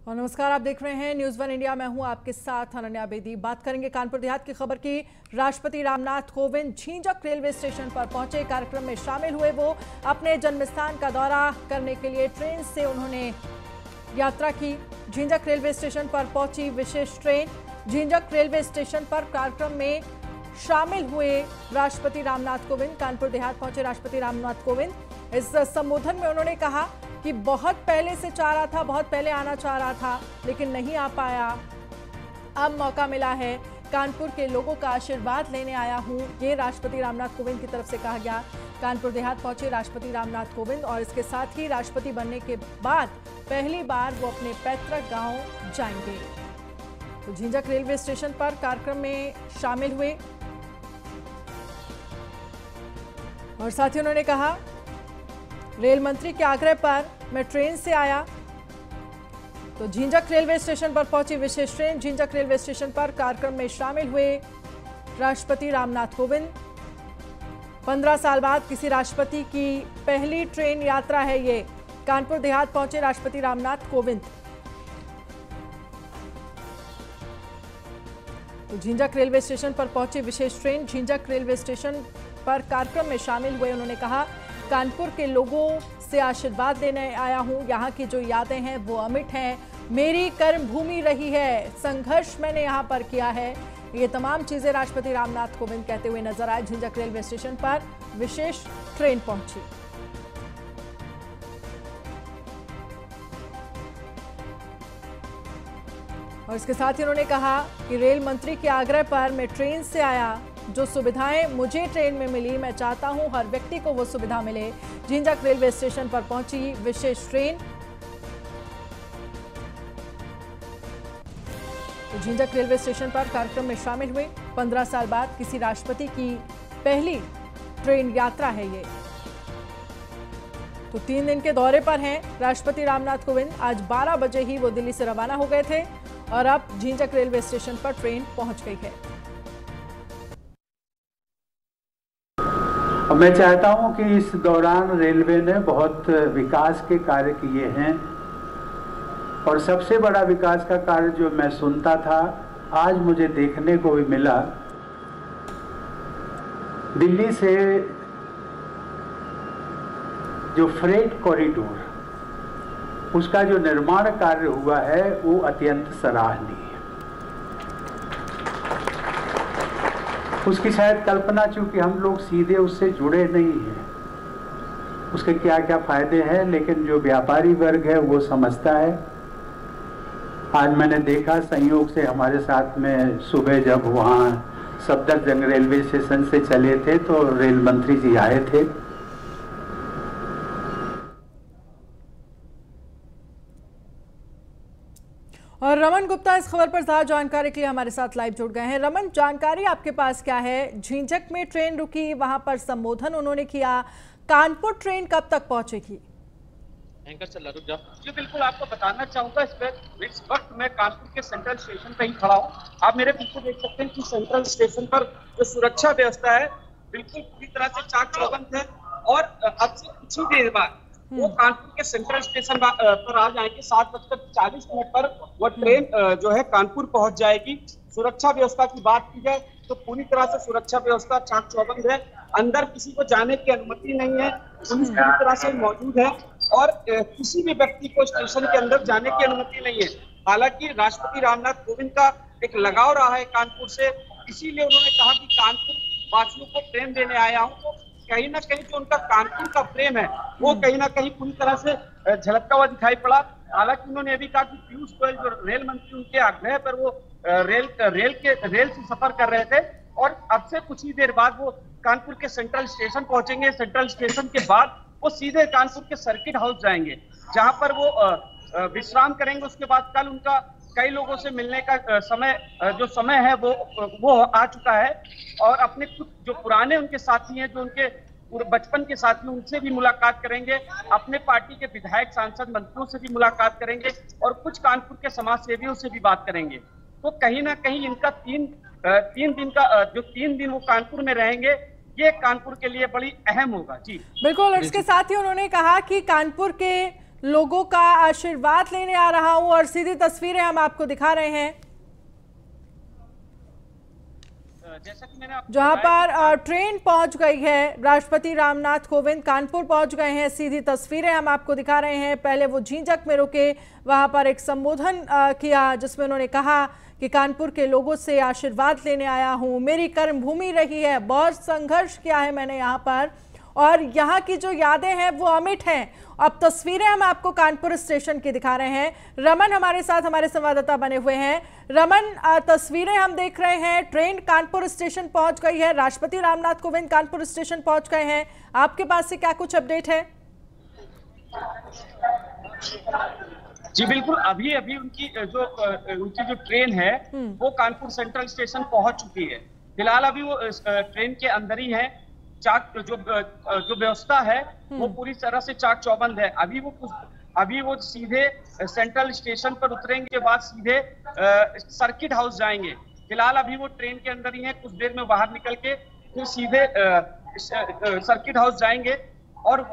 और नमस्कार, आप देख रहे हैं न्यूज़ वन इंडिया। मैं हूं आपके साथ अनन्या बेदी। बात करेंगे कानपुर देहात की खबर की। राष्ट्रपति रामनाथ कोविंद झींझक रेलवे स्टेशन पर पहुंचे, कार्यक्रम में शामिल हुए। वो अपने जन्मस्थान का दौरा करने के लिए ट्रेन से उन्होंने यात्रा की। झींझक रेलवे स्टेशन पर पहुंची विशेष ट्रेन। झींझक रेलवे स्टेशन पर कार्यक्रम में शामिल हुए राष्ट्रपति रामनाथ कोविंद। कानपुर देहात पहुंचे राष्ट्रपति रामनाथ कोविंद। इस संबोधन में उन्होंने कहा कि बहुत पहले से चाह रहा था, बहुत पहले आना चाह रहा था, लेकिन नहीं आ पाया। अब मौका मिला है, कानपुर के लोगों का आशीर्वाद लेने आया हूं, ये राष्ट्रपति रामनाथ कोविंद की तरफ से कहा गया। कानपुर देहात पहुंचे राष्ट्रपति रामनाथ कोविंद और इसके साथ ही राष्ट्रपति बनने के बाद पहली बार वो अपने पैतृक गांव जाएंगे। तो झींझक रेलवे स्टेशन पर कार्यक्रम में शामिल हुए और साथ ही उन्होंने कहा, रेल मंत्री के आग्रह पर मैं ट्रेन से आया। तो झींझक रेलवे स्टेशन पर पहुंची विशेष ट्रेन। झींझक रेलवे स्टेशन पर कार्यक्रम में शामिल हुए राष्ट्रपति रामनाथ कोविंद। 15 साल बाद किसी राष्ट्रपति की पहली ट्रेन यात्रा है ये। कानपुर देहात पहुंचे राष्ट्रपति रामनाथ कोविंद। तो झींझक रेलवे स्टेशन पर पहुंची विशेष ट्रेन। झींझक रेलवे स्टेशन पर कार्यक्रम में शामिल हुए। उन्होंने कहा, कानपुर के लोगों से आशीर्वाद लेने आया हूं। यहाँ की जो यादें हैं वो अमिट हैं। मेरी कर्म भूमि रही है, संघर्ष मैंने यहाँ पर किया है। ये तमाम चीजें राष्ट्रपति रामनाथ कोविंद कहते हुए नजर आए। झींझक रेलवे स्टेशन पर विशेष ट्रेन पहुंची। और इसके साथ ही उन्होंने कहा कि रेल मंत्री के आग्रह पर मैं ट्रेन से आया। जो सुविधाएं मुझे ट्रेन में मिली, मैं चाहता हूं हर व्यक्ति को वो सुविधा मिले। झींझक रेलवे स्टेशन पर पहुंची विशेष ट्रेन। तो झींझक रेलवे स्टेशन पर कार्यक्रम में शामिल हुए। 15 साल बाद किसी राष्ट्रपति की पहली ट्रेन यात्रा है ये। तो 3 दिन के दौरे पर हैं राष्ट्रपति रामनाथ कोविंद। आज 12 बजे ही वो दिल्ली से रवाना हो गए थे और अब झींझक रेलवे स्टेशन पर ट्रेन पहुंच गई है। मैं चाहता हूं कि इस दौरान रेलवे ने बहुत विकास के कार्य किए हैं और सबसे बड़ा विकास का कार्य जो मैं सुनता था, आज मुझे देखने को भी मिला। दिल्ली से जो फ्रेट कॉरिडोर, उसका जो निर्माण कार्य हुआ है वो अत्यंत सराहनीय है। उसकी शायद कल्पना, चूंकि हम लोग सीधे उससे जुड़े नहीं हैं, उसके क्या क्या फायदे हैं, लेकिन जो व्यापारी वर्ग है वो समझता है। आज मैंने देखा, संयोग से हमारे साथ में सुबह जब वहाँ सफदरजंग रेलवे स्टेशन से चले थे तो रेल मंत्री जी आए थे। और रमन गुप्ता इस खबर पर ज्यादा जानकारी के लिए हमारे साथ लाइव जुड़ गए हैं। रमन, जानकारी आपके पास क्या है? झींझक में ट्रेन रुकी, वहां पर संबोधन उन्होंने किया। कानपुर ट्रेन कब तक पहुंचेगी? एंकर चल रुक जाओ जी। बिल्कुल आपको बताना चाहूंगा, इस वक्त मैं कानपुर के सेंट्रल स्टेशन पर ही खड़ा हूँ। आप मेरे पीछे देख सकते हैं कि सेंट्रल स्टेशन पर जो सुरक्षा व्यवस्था है बिल्कुल पूरी तरह से चाक चौबंद है और अब से कुछ ही देर बाद वो कानपुर के सेंट्रल स्टेशन पर आ जाएंगे। 7:40 पर वो ट्रेन जो है कानपुर पहुंच जाएगी। सुरक्षा व्यवस्था की बात की जाए तो पूरी तरह से सुरक्षा व्यवस्था चाक चौबंद है। अंदर किसी को जाने की अनुमति नहीं है। पुलिस पूरी तरह से मौजूद है और किसी भी व्यक्ति को स्टेशन के अंदर जाने की अनुमति नहीं है। हालांकि राष्ट्रपति रामनाथ कोविंद का एक लगाव रहा है कानपुर से, इसीलिए उन्होंने कहा कि कानपुर वासियों को ट्रेन देने आया हूँ। तो कहीं ना कहीं जो उनका कानपुर का प्रेम है वो कहीं ना कहीं पूरी तरह से झलकता हुआ दिखाई पड़ा। हालांकि उन्होंने अभी कहा कि पीयूष गोयल जो रेल मंत्री, उनके आग्रह पर वो रेल से सफर कर रहे थे और अब से कुछ ही देर बाद वो कानपुर के सेंट्रल स्टेशन पहुंचेंगे। सेंट्रल स्टेशन के बाद वो सीधे कानपुर के सर्किट हाउस जाएंगे, जहां पर वो विश्राम करेंगे। उसके बाद कल उनका कई लोगों से मिलने का समय है वो आ चुका है और अपने कुछ जो पुराने उनके साथी हैं, जो उनके बचपन के साथी, उनसे भी मुलाकात करेंगे। अपने पार्टी के विधायक, सांसद, मंत्रियों से भी मुलाकात करेंगे और कुछ कानपुर के समाज सेवियों से भी बात करेंगे। तो कहीं ना कहीं इनका तीन दिन वो कानपुर में रहेंगे, ये कानपुर के लिए बड़ी अहम होगा। जी बिल्कुल। और इसके साथ ही उन्होंने कहा कि कानपुर के लोगों का आशीर्वाद लेने आ रहा हूं और सीधी तस्वीरें हम आपको दिखा रहे हैं जैसा कि मैंने आपको जहां पर ट्रेन पहुंच गई है। राष्ट्रपति रामनाथ कोविंद कानपुर पहुंच गए हैं। सीधी तस्वीरें हम आपको दिखा रहे हैं। पहले वो झींझक में रुके, वहां पर एक संबोधन किया जिसमें उन्होंने कहा कि कानपुर के लोगों से आशीर्वाद लेने आया हूं, मेरी कर्मभूमि रही है, बहुत संघर्ष किया है मैंने यहाँ पर और यहाँ की जो यादें हैं वो अमिट हैं। अब तस्वीरें हम आपको कानपुर स्टेशन की दिखा रहे हैं। रमन हमारे साथ, हमारे संवाददाता बने हुए हैं। रमन, तस्वीरें हम देख रहे हैं, ट्रेन कानपुर स्टेशन पहुंच गई है, राष्ट्रपति रामनाथ कोविंद कानपुर स्टेशन पहुंच गए हैं। आपके पास से क्या कुछ अपडेट है? जी बिल्कुल, अभी अभी उनकी जो ट्रेन है वो कानपुर सेंट्रल स्टेशन पहुंच चुकी है। फिलहाल अभी वो ट्रेन के अंदर ही है। चाक जो व्यवस्था है वो पूरी तरह से चाक चौबंद है। अभी वो सीधे सेंट्रल स्टेशन पर उतरेंगे के बाद सीधे सर्किट हाउस जाएंगे। फिलहाल अभी वो ट्रेन के अंदर ही है, कुछ देर में बाहर निकल के फिर सीधे सर्किट हाउस जाएंगे। और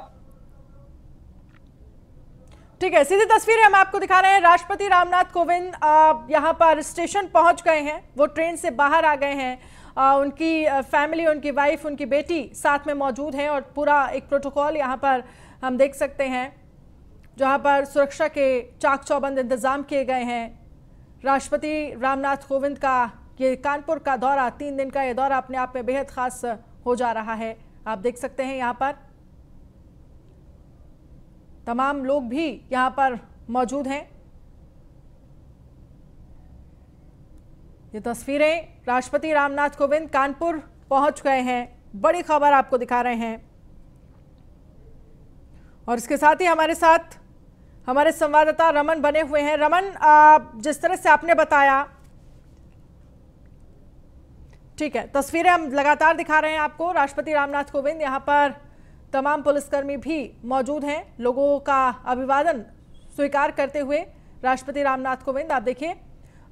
ठीक है, सीधी तस्वीरें हम आपको दिखा रहे हैं। राष्ट्रपति रामनाथ कोविंद यहाँ पर स्टेशन पहुंच गए हैं, वो ट्रेन से बाहर आ गए हैं। उनकी फैमिली, उनकी वाइफ, उनकी बेटी साथ में मौजूद हैं और पूरा एक प्रोटोकॉल यहाँ पर हम देख सकते हैं जहाँ पर सुरक्षा के चाक चौबंद इंतजाम किए गए हैं। राष्ट्रपति रामनाथ कोविंद का ये कानपुर का दौरा, 3 दिन का ये दौरा अपने आप में बेहद खास हो जा रहा है। आप देख सकते हैं यहाँ पर तमाम लोग भी यहाँ पर मौजूद हैं। ये तस्वीरें राष्ट्रपति रामनाथ कोविंद कानपुर पहुंच गए हैं, बड़ी खबर आपको दिखा रहे हैं। और इसके साथ ही हमारे साथ हमारे संवाददाता रमन बने हुए हैं। रमन, जिस तरह से आपने बताया, ठीक है, तस्वीरें हम लगातार दिखा रहे हैं आपको। राष्ट्रपति रामनाथ कोविंद यहाँ पर, तमाम पुलिसकर्मी भी मौजूद हैं, लोगों का अभिवादन स्वीकार करते हुए राष्ट्रपति रामनाथ कोविंद। आप देखिए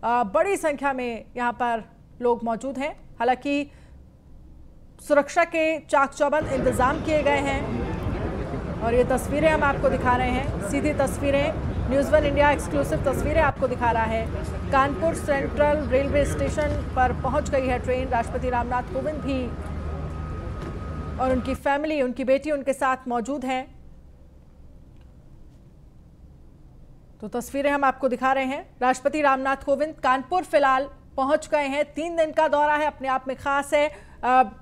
बड़ी संख्या में यहाँ पर लोग मौजूद हैं। हालांकि सुरक्षा के चाक चौबंद इंतजाम किए गए हैं और ये तस्वीरें हम आपको दिखा रहे हैं। सीधी तस्वीरें, न्यूज़ वन इंडिया एक्सक्लूसिव तस्वीरें आपको दिखा रहा है। कानपुर सेंट्रल रेलवे स्टेशन पर पहुंच गई है ट्रेन। राष्ट्रपति रामनाथ कोविंद भी और उनकी फैमिली, उनकी बेटी उनके साथ मौजूद हैं। तो तस्वीरें हम आपको दिखा रहे हैं। राष्ट्रपति रामनाथ कोविंद कानपुर फिलहाल पहुंच गए हैं। 3 दिन का दौरा है, अपने आप में खास है।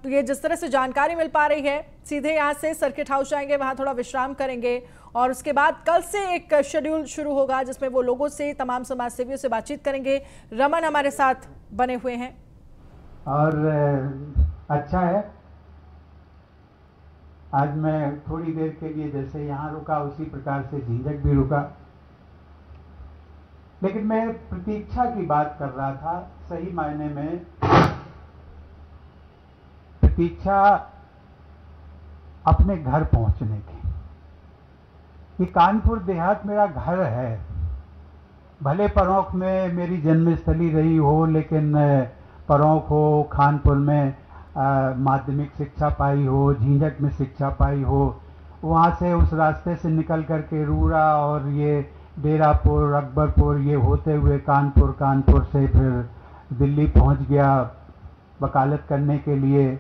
ये जिस तरह से जानकारी मिल पा रही है, सीधे यहां से सर्किट हाउस जाएंगे, वहां थोड़ा विश्राम करेंगे और उसके बाद कल से एक शेड्यूल शुरू होगा जिसमें वो लोगों से, तमाम समाज सेवियों से बातचीत करेंगे। रमन हमारे साथ बने हुए हैं। और अच्छा है, आज मैं थोड़ी देर के लिए जैसे यहाँ रुका उसी प्रकार से झींझक भी रुका, लेकिन मैं प्रतीक्षा की बात कर रहा था। सही मायने में प्रतीक्षा अपने घर पहुंचने की। ये कानपुर देहात मेरा घर है। भले परौख में मेरी जन्मस्थली रही हो, लेकिन परौख हो, खानपुर में माध्यमिक शिक्षा पाई हो, झींझक में शिक्षा पाई हो, वहाँ से उस रास्ते से निकल करके रूरा और ये डेरापुर, अकबरपुर, ये होते हुए कानपुर से फिर दिल्ली पहुँच गया वकालत करने के लिए।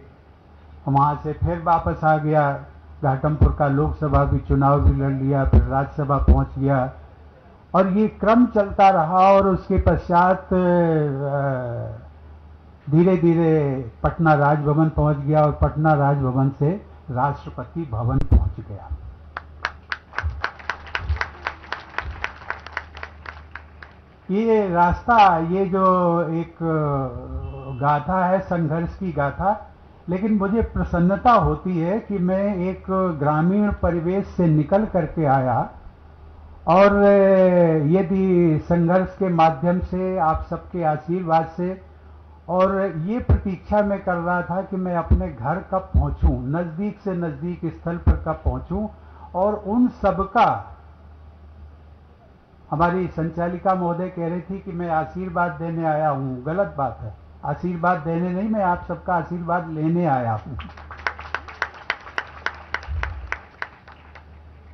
वहाँ से फिर वापस आ गया, घाटमपुर का लोकसभा भी चुनाव भी लड़ लिया, फिर राज्यसभा पहुँच गया और ये क्रम चलता रहा। और उसके पश्चात धीरे धीरे पटना राजभवन पहुँच गया और पटना राजभवन से राष्ट्रपति भवन पहुँच गया। ये रास्ता, ये जो एक गाथा है, संघर्ष की गाथा, लेकिन मुझे प्रसन्नता होती है कि मैं एक ग्रामीण परिवेश से निकल करके आया और यदि संघर्ष के माध्यम से, आप सबके आशीर्वाद से, और ये प्रतीक्षा मैं कर रहा था कि मैं अपने घर कब पहुंचूं, नज़दीक से नज़दीक स्थल पर कब पहुंचूं और उन सबका, हमारी संचालिका महोदय कह रही थी कि मैं आशीर्वाद देने आया हूँ। गलत बात है, आशीर्वाद देने नहीं, मैं आप सबका आशीर्वाद लेने आया हूँ।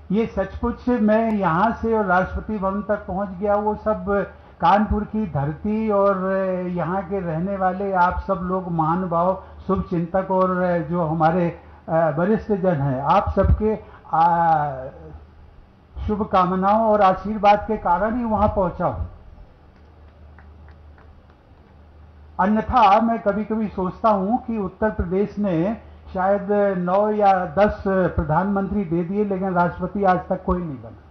ये सचमुच मैं यहाँ से और राष्ट्रपति भवन तक पहुँच गया, वो सब कानपुर की धरती और यहाँ के रहने वाले आप सब लोग महानुभाव, शुभ चिंतक और जो हमारे वरिष्ठ जन हैं, आप सबके शुभकामनाओं और आशीर्वाद के कारण ही वहाँ पहुँचा हूँ। अन्यथा मैं कभी कभी सोचता हूँ कि उत्तर प्रदेश ने शायद 9 या 10 प्रधानमंत्री दे दिए, लेकिन राष्ट्रपति आज तक कोई नहीं बना।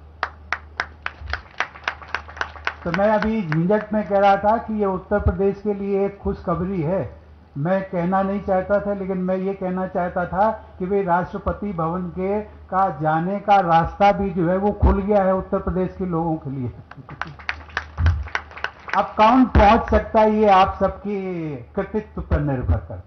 तो मैं अभी झंझट में कह रहा था कि ये उत्तर प्रदेश के लिए एक खुशखबरी है। मैं कहना नहीं चाहता था, लेकिन मैं ये कहना चाहता था कि भाई राष्ट्रपति भवन के का जाने का रास्ता भी जो है वो खुल गया है उत्तर प्रदेश के लोगों के लिए। अब कौन पहुंच सकता है ये आप सबकी कृतित्व पर निर्भर करता है।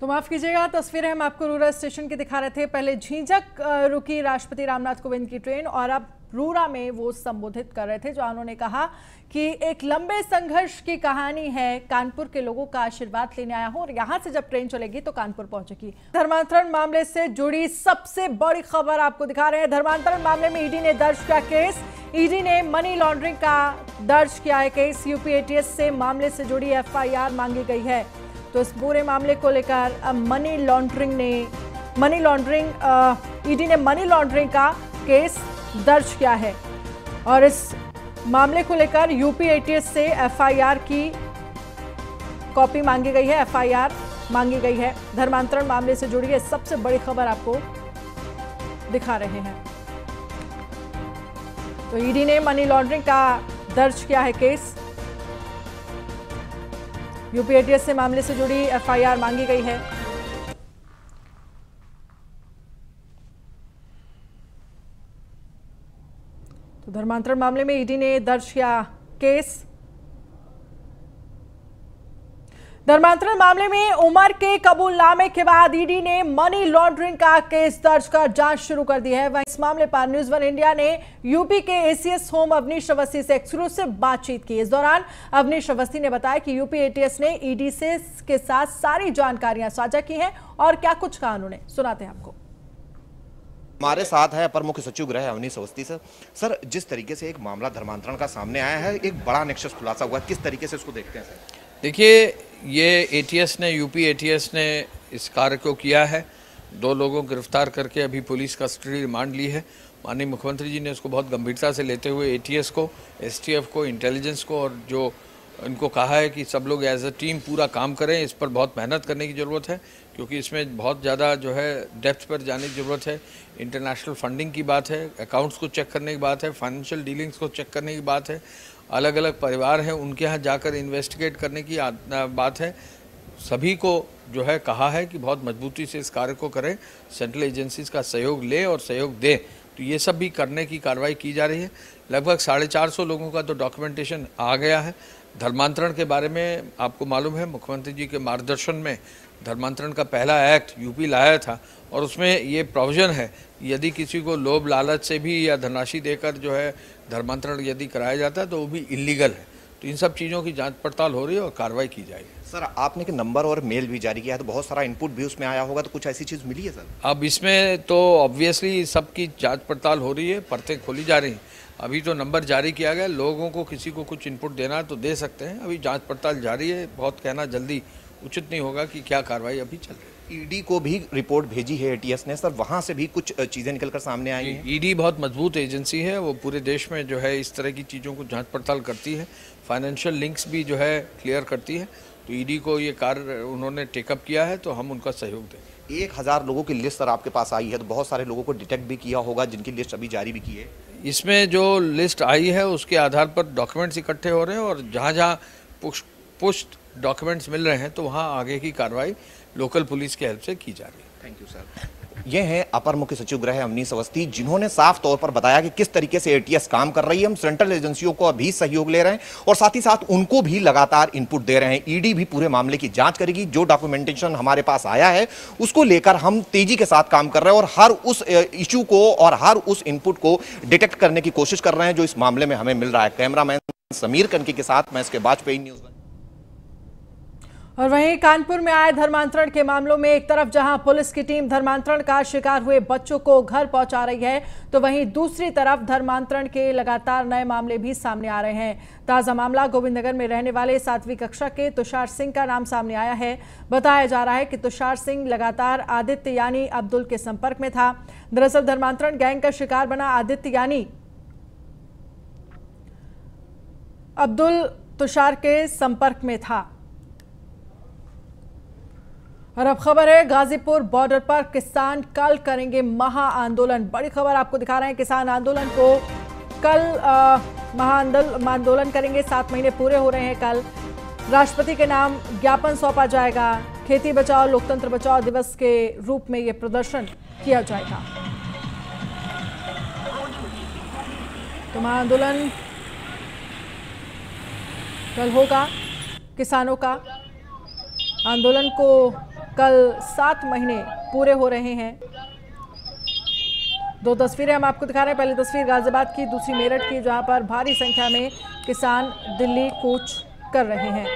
तो माफ कीजिएगा, तस्वीरें हम आपको रूरा स्टेशन की दिखा रहे थे। पहले झींझक रुकी राष्ट्रपति रामनाथ कोविंद की ट्रेन और अब रूरा में वो संबोधित कर रहे थे, जहां उन्होंने कहा कि एक लंबे संघर्ष की कहानी है, कानपुर के लोगों का आशीर्वाद लेने आया हूं और यहां से जब ट्रेन चलेगी तो कानपुर पहुंचेगी। धर्मांतरण मामले से जुड़ी सबसे बड़ी खबर आपको दिखा रहे हैं। धर्मांतरण मामले में ईडी ने दर्ज किया केस। ईडी ने मनी लॉन्ड्रिंग का दर्ज किया है केस। यूपी एटीएस से मामले से जुड़ी एफआईआर मांगी गई है। तो इस पूरे मामले को लेकर ईडी ने मनी लॉन्ड्रिंग का केस दर्ज किया है और इस मामले को लेकर यूपी एटीएस से एफआईआर की कॉपी मांगी गई है, एफआईआर मांगी गई है। धर्मांतरण मामले से जुड़ी है सबसे बड़ी खबर आपको दिखा रहे हैं। तो ईडी ने मनी लॉन्ड्रिंग का दर्ज किया है केस। यूपी एटीएस से मामले से जुड़ी एफआईआर मांगी गई है। तो धर्मांतरण मामले में ईडी ने दर्ज किया केस। धर्मांतरण मामले में उमर के कबूलनामे के बाद ईडी ने मनी लॉन्ड्रिंग का केस दर्ज कर जांच शुरू कर दी है। वहीं इस मामले पर न्यूज़ वन इंडिया ने यूपी के एसीएस होम अवनीश अवस्थी से एक्सक्लूसिव बातचीत की। इस दौरान अवनीश अवस्थी ने बताया कि यूपी एटीएस ने ईडी से के साथ सारी जानकारियां साझा की हैं और क्या कुछ कहा उन्होंने, सुनाते हैं आपको। हमारे साथ है अपर मुख्य सचिव गृह अवनीश अवस्थी सर, जिस तरीके से एक मामला धर्मांतरण का सामने आया है, एक बड़ा नेक्सस खुलासा हुआ, किस तरीके से इसको देखते हैं सर? देखिए, ये एटीएस ने, यूपी एटीएस ने इस कार्य को किया है। 2 लोगों को गिरफ्तार करके अभी पुलिस कस्टडी रिमांड ली है। माननीय मुख्यमंत्री जी ने इसको बहुत गंभीरता से लेते हुए एटीएस को, एसटीएफ को, इंटेलिजेंस को और जो इनको कहा है कि सब लोग एज अ टीम पूरा काम करें। इस पर बहुत मेहनत करने की ज़रूरत है क्योंकि इसमें बहुत ज़्यादा जो है डेप्थ पर जाने की ज़रूरत है। इंटरनेशनल फंडिंग की बात है, अकाउंट्स को चेक करने की बात है, फाइनेंशियल डीलिंग्स को चेक करने की बात है, अलग अलग परिवार हैं उनके यहाँ जाकर इन्वेस्टिगेट करने की बात है। सभी को जो है कहा है कि बहुत मजबूती से इस कार्य को करें, सेंट्रल एजेंसीज का सहयोग ले और सहयोग दें। तो ये सब भी करने की कार्रवाई की जा रही है। लगभग 450 लोगों का तो डॉक्यूमेंटेशन आ गया है। धर्मांतरण के बारे में आपको मालूम है, मुख्यमंत्री जी के मार्गदर्शन में धर्मांतरण का पहला एक्ट यूपी लाया था और उसमें ये प्रोविज़न है, यदि किसी को लोभ लालच से भी या धनराशि देकर जो है धर्मांतरण यदि कराया जाता है तो वो भी इलीगल है। तो इन सब चीज़ों की जांच पड़ताल हो रही है और कार्रवाई की जाएगी। सर, आपने कि नंबर और मेल भी जारी किया है, तो बहुत सारा इनपुट भी उसमें आया होगा, तो कुछ ऐसी चीज़ मिली है सर? अब इसमें तो ऑब्वियसली सबकी जांच पड़ताल हो रही है, परतें खोली जा रही हैं। अभी तो नंबर जारी किया गया, लोगों को किसी को कुछ इनपुट देना है तो दे सकते हैं। अभी जांच पड़ताल जारी है, बहुत कहना जल्दी उचित नहीं होगा कि क्या कार्रवाई अभी चल रही है। ईडी को भी रिपोर्ट भेजी है एटीएस ने सर, वहाँ से भी कुछ चीज़ें निकलकर सामने आई हैं। ईडी बहुत मजबूत एजेंसी है, वो पूरे देश में जो है इस तरह की चीज़ों को जांच पड़ताल करती है, फाइनेंशियल लिंक्स भी जो है क्लियर करती है। तो ईडी को ये कार्य उन्होंने टेकअप किया है तो हम उनका सहयोग देंगे। 1000 लोगों की लिस्ट सर आपके पास आई है, तो बहुत सारे लोगों को डिटेक्ट भी किया होगा जिनकी लिस्ट अभी जारी भी की है। इसमें जो लिस्ट आई है उसके आधार पर डॉक्यूमेंट्स इकट्ठे हो रहे हैं और जहाँ जहाँ पुष्ट डॉक्यूमेंट्स मिल रहे हैं तो वहाँ आगे की कार्रवाई लोकल पुलिस की हेल्प से की जा रही है। Thank you sir. ये हैं अपर मुख्य सचिव गृह अवनीश अवस्थी, जिन्होंने साफ तौर पर बताया कि किस तरीके से एटीएस काम कर रही है। हम सेंट्रल एजेंसियों को भी सहयोग ले रहे हैं और साथ ही साथ उनको भी लगातार इनपुट दे रहे हैं। ईडी भी पूरे मामले की जांच करेगी। जो डॉक्यूमेंटेशन हमारे पास आया है उसको लेकर हम तेजी के साथ काम कर रहे हैं और हर उस इशू को और हर उस इनपुट को डिटेक्ट करने की कोशिश कर रहे हैं जो इस मामले में हमें मिल रहा है। कैमरामैन समीर कनकी के साथ मैं इसके वाजपेयी न्यूज़। और वहीं कानपुर में आए धर्मांतरण के मामलों में एक तरफ जहां पुलिस की टीम धर्मांतरण का शिकार हुए बच्चों को घर पहुंचा रही है, तो वहीं दूसरी तरफ धर्मांतरण के लगातार नए मामले भी सामने आ रहे हैं। ताजा मामला गोविंदनगर में रहने वाले 7वीं कक्षा के तुषार सिंह का नाम सामने आया है। बताया जा रहा है कि तुषार सिंह लगातार आदित्य यानी अब्दुल के संपर्क में था। दरअसल धर्मांतरण गैंग का शिकार बना आदित्य यानी अब्दुल तुषार के संपर्क में था। और अब खबर है गाजीपुर बॉर्डर पर किसान कल करेंगे महा आंदोलन। बड़ी खबर आपको दिखा रहे हैं, किसान आंदोलन को कल महा आंदोलन करेंगे। 7 महीने पूरे हो रहे हैं। कल राष्ट्रपति के नाम ज्ञापन सौंपा जाएगा। खेती बचाओ लोकतंत्र बचाओ दिवस के रूप में यह प्रदर्शन किया जाएगा। तो महा आंदोलन कल होगा। किसानों का आंदोलन को कल 7 महीने पूरे हो रहे हैं। 2 तस्वीरें हम आपको दिखा रहे हैं। पहली तस्वीर गाजियाबाद की, दूसरी मेरठ की, जहां पर भारी संख्या में किसान दिल्ली कूच कर रहे हैं।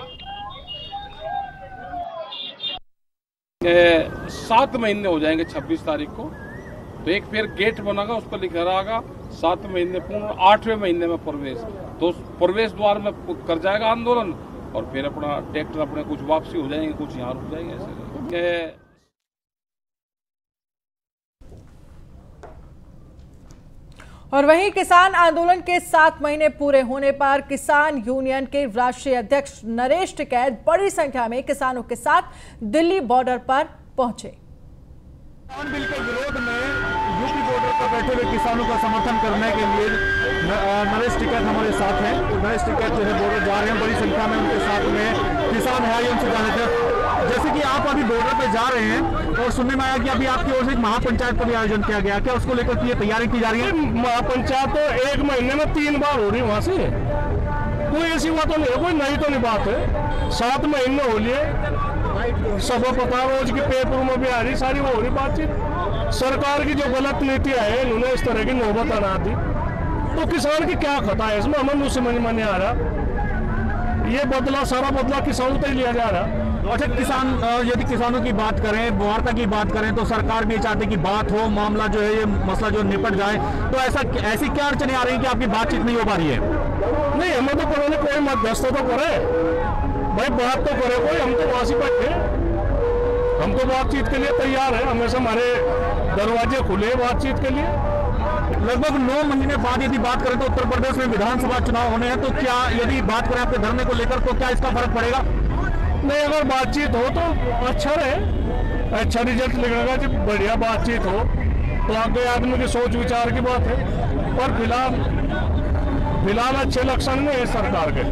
7 महीने हो जाएंगे 26 तारीख को। तो एक फिर गेट बनेगा, उस पर लिखा रहेगा 7 महीने पूर्ण, 8वें महीने में प्रवेश। तो प्रवेश द्वार में कर जाएगा आंदोलन और फिर अपना ट्रैक्टर अपने कुछ वापसी हो जाएंगे, कुछ यहाँ रुक जाएंगे ऐसे। और वहीं किसान आंदोलन के 7 महीने पूरे होने पर किसान यूनियन के राष्ट्रीय अध्यक्ष नरेश टिकैत बड़ी संख्या में किसानों के साथ दिल्ली बॉर्डर पर पहुंचे। किसान बिल के विरोध में यूपी बॉर्डर पर बैठे हुए किसानों का समर्थन करने के लिए नरेश टिकैत हमारे साथ हैं। तो नरेश टिकैत जो है बॉर्डर जा रहे हैं, बड़ी संख्या में उनके साथ में किसान है, उनसे जाने थे। जैसे कि आप अभी बॉर्डर पे जा रहे हैं और सुनने में आया कि अभी आपकी ओर से एक महापंचायत का भी आयोजन किया गया, क्या उसको लेकर की तैयारी की जा रही है? महापंचायत तो 1 महीने में 3 बार हो रही वहाँ से, कोई ऐसी बात तो नहीं है, कोई नई तो नहीं बात है। 7 महीने हो लिए, सब पता रोज की पेपर में भी आ रही, सारी वो हो रही बातचीत। सरकार की जो गलत नीतियां है, इन्होंने इस तरह की नौबत बना दी। तो किसान की क्या खता है इसमें, हमें समझ में नहीं आ रहा। ये बदला, सारा बदला किसानों से ही लिया जा रहा। अच्छा, किसान यदि किसानों की बात करें, वार्ता की बात करें, तो सरकार भी चाहती कि बात हो, मामला जो है ये मसला जो निपट जाए। तो ऐसी क्या अड़चने आ रही है कि आपकी बातचीत नहीं हो पा रही है? नहीं, हमें तो कोई कोई मध्यस्थ तो करे भाई, बात तो करे कोई। हम तो वासी बैठे, हम तो बातचीत के लिए तैयार है, हमेशा हमारे दरवाजे खुले बातचीत के लिए। लगभग 9 महीने बाद यदि बात करें तो उत्तर प्रदेश में विधानसभा चुनाव होने हैं, तो क्या यदि बात करें आपके धरने को लेकर तो क्या इसका फर्क पड़ेगा? नहीं, अगर बातचीत हो तो अच्छा रहे, अच्छा रिजल्ट निकलेगा। जब बढ़िया बातचीत हो तो आगे आदमी की सोच विचार की बात है। पर फिलहाल अच्छे लक्षण नहीं है सरकार के।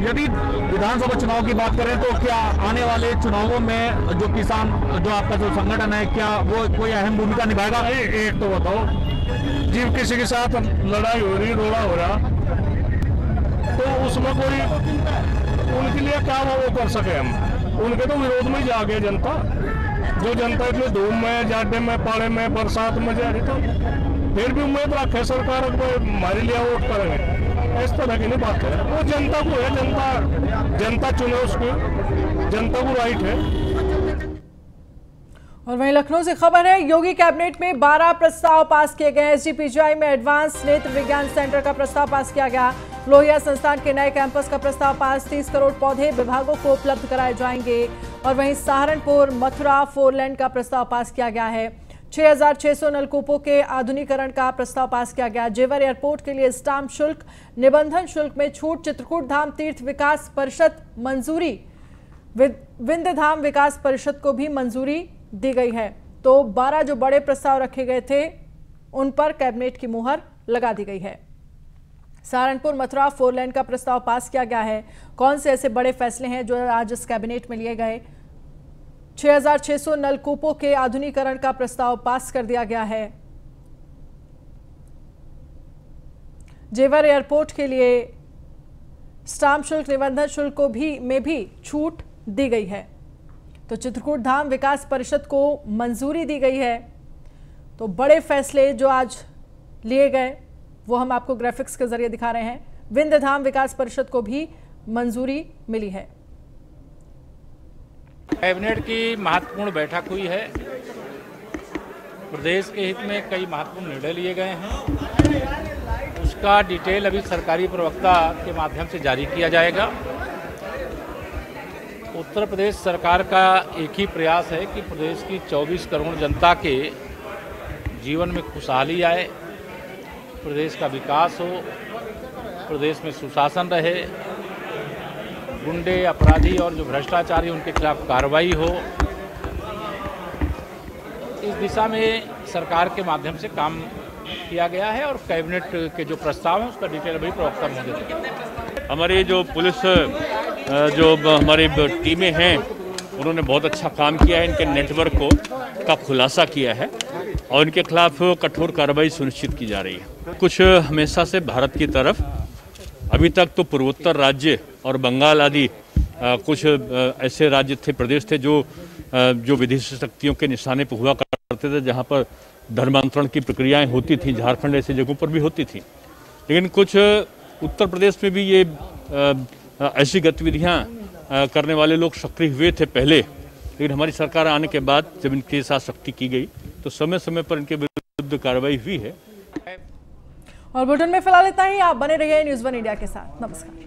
यदि विधानसभा चुनाव की बात करें तो क्या आने वाले चुनावों में जो किसान, जो आपका जो संगठन है, क्या वो कोई अहम भूमिका निभाएगा? एक तो बताओ, जब किसी के साथ लड़ाई हो रही, रोड़ा हो रहा, तो उसमें कोई उनके लिए क्या वो कर सके हम? उनके तो विरोध में जा गए जनता। जो जनता इतने धूम में, जाडे में, पाड़े में, बरसात में जा रही, तो फिर भी उम्मीद रखे सरकार हमारे लिए वोट करेंगे। इस तरह की नहीं बात है, वो जनता को है, जनता चुने उसको, जनता को राइट है। और वहीं लखनऊ से खबर है, योगी कैबिनेट में 12 प्रस्ताव पास किए गए। एसजीपीजीआई में एडवांस नेत्र विज्ञान सेंटर का प्रस्ताव पास किया गया। लोहिया संस्थान के नए कैंपस का प्रस्ताव पास। 30 करोड़ पौधे विभागों को उपलब्ध कराए जाएंगे। और वहीं सहारनपुर मथुरा 4 लेन का प्रस्ताव पास किया गया है। 6600 नलकूपों के आधुनिकीकरण का प्रस्ताव पास किया गया। जेवर एयरपोर्ट के लिए स्टाम्प शुल्क, निबंधन शुल्क में छूट। चित्रकूट धाम तीर्थ विकास परिषद मंजूरी, विंध्य धाम विकास परिषद को भी मंजूरी दी गई है। तो 12 जो बड़े प्रस्ताव रखे गए थे उन पर कैबिनेट की मुहर लगा दी गई है। सहारनपुर मथुरा 4 लेन का प्रस्ताव पास किया गया है। कौन से ऐसे बड़े फैसले हैं जो आज इस कैबिनेट में लिए गए? 6600 नलकूपों के आधुनिकीकरण का प्रस्ताव पास कर दिया गया है। जेवर एयरपोर्ट के लिए स्टाम्प शुल्क, निबंधन शुल्क को भी छूट दी गई है। तो चित्रकूट धाम विकास परिषद को मंजूरी दी गई है। तो बड़े फैसले जो आज लिए गए वो हम आपको ग्राफिक्स के जरिए दिखा रहे हैं। विंध्य धाम विकास परिषद को भी मंजूरी मिली है। कैबिनेट की महत्वपूर्ण बैठक हुई है। प्रदेश के हित में कई महत्वपूर्ण निर्णय लिए गए हैं। उसका डिटेल अभी सरकारी प्रवक्ता के माध्यम से जारी किया जाएगा। उत्तर प्रदेश सरकार का एक ही प्रयास है कि प्रदेश की 24 करोड़ जनता के जीवन में खुशहाली आए, प्रदेश का विकास हो, प्रदेश में सुशासन रहे, गुंडे, अपराधी और जो भ्रष्टाचारी उनके खिलाफ कार्रवाई हो। इस दिशा में सरकार के माध्यम से काम किया गया है और कैबिनेट के जो प्रस्ताव हैं उसका डिटेल अभी प्रवक्ता महोदय देंगे। हमारे जो पुलिस जो हमारी टीमें हैं उन्होंने बहुत अच्छा काम किया है। इनके नेटवर्क का खुलासा किया है और इनके खिलाफ कठोर कार्रवाई सुनिश्चित की जा रही है। कुछ हमेशा से भारत की तरफ, अभी तक तो पूर्वोत्तर राज्य और बंगाल आदि कुछ ऐसे राज्य थे, प्रदेश थे जो विदेशी शक्तियों के निशाने पर हुआ करते थे, जहाँ पर धर्मांतरण की प्रक्रियाएं होती थी। झारखंड ऐसे जगहों पर भी होती थी, लेकिन कुछ उत्तर प्रदेश में भी ये ऐसी गतिविधियां करने वाले लोग सक्रिय हुए थे पहले, लेकिन हमारी सरकार आने के बाद जब इनके साथ सख्ती की गई तो समय समय पर इनके विरुद्ध कार्रवाई हुई है। और बुलेटिन में फिलहाल इतना ही। आप बने रहिए न्यूज़ 1 इंडिया के साथ। नमस्कार।